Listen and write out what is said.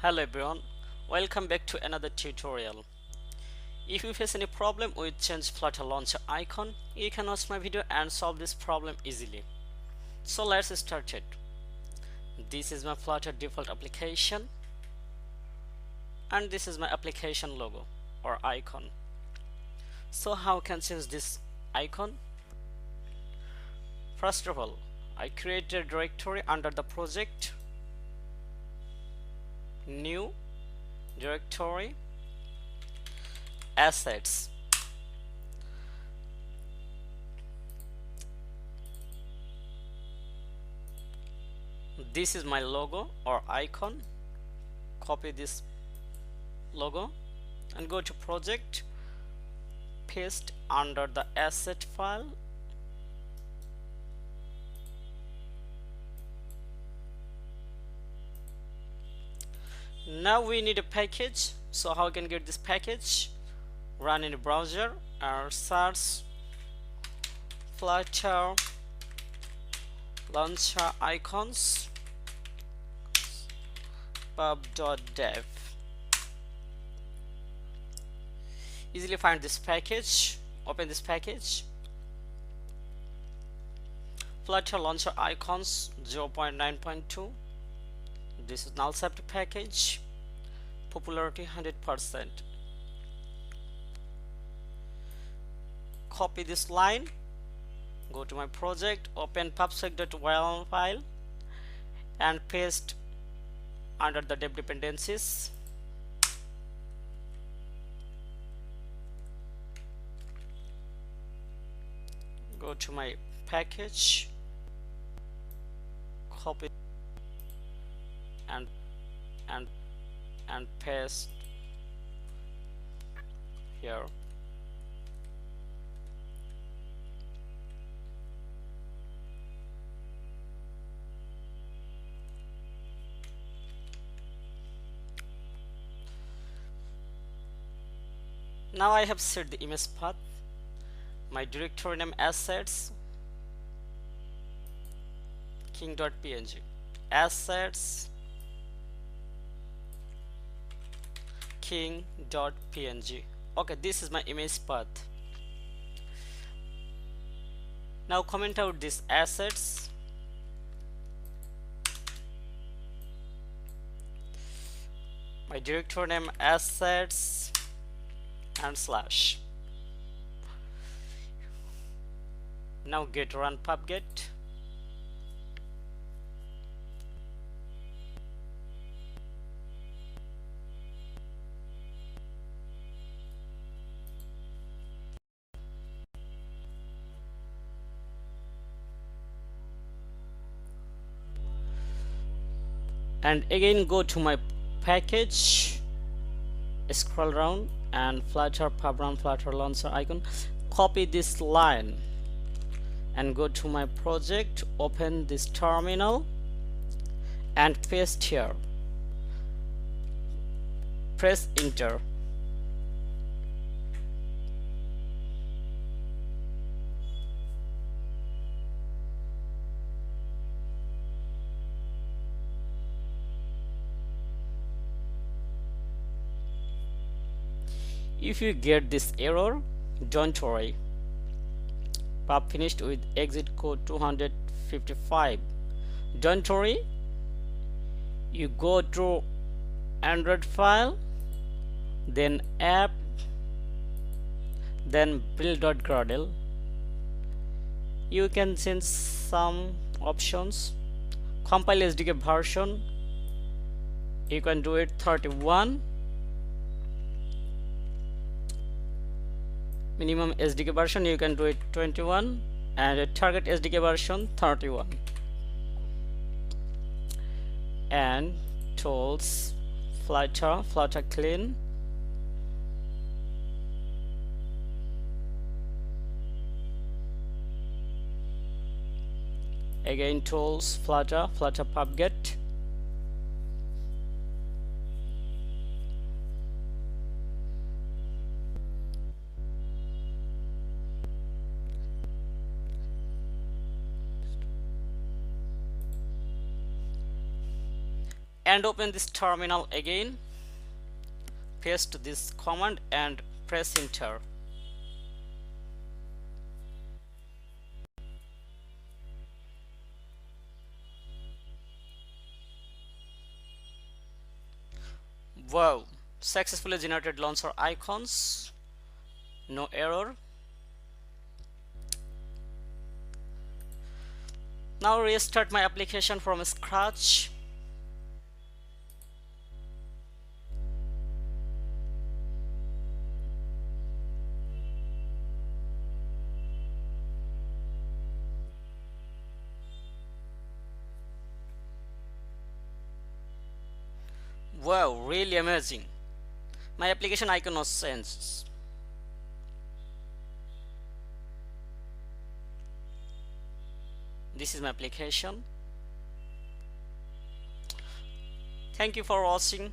Hello everyone, welcome back to another tutorial. If you face any problem with change Flutter launcher icon, you can watch my video and solve this problem easily. So let's start it. This is my Flutter default application and this is my application logo or icon. So how can change this icon? First of all, I create a directory under the project, new directory, assets. This is my logo or icon. Copy this logo and go to project, paste under the asset file. Now we need a package. So how can get this package? Run in a browser or search Flutter launcher icons pub.dev. Easily find this package. Open this package. Flutter launcher icons 0.9.2. This is null set package. Popularity 100%. Copy this line. Go to my project. Open pubsec.yaml file and paste under the dev dependencies. Go to my package, copy and paste here. Now I have set the image path, my directory name assets, king.png, assets, king.png. Okay, this is my image path. Now comment out these assets. My directory name assets and slash. Now git run pubget. And again go to my package, scroll down and Flutter pub Flutter launcher icon. Copy this line and go to my project, open this terminal and paste here. Press enter. If you get this error, don't worry. Pub finished with exit code 255. Don't worry. You go to Android file, then app, then build.gradle. You can change some options. Compile SDK version. You can do it 31. Minimum SDK version you can do it 21 and a target SDK version 31. And tools Flutter clean, again tools Flutter pubget, and open this terminal again. Paste this command and press enter. Wow, successfully generated launcher icons, no error. Now restart my application from scratch. Wow, really amazing. My application icon was changed. This is my application. Thank you for watching.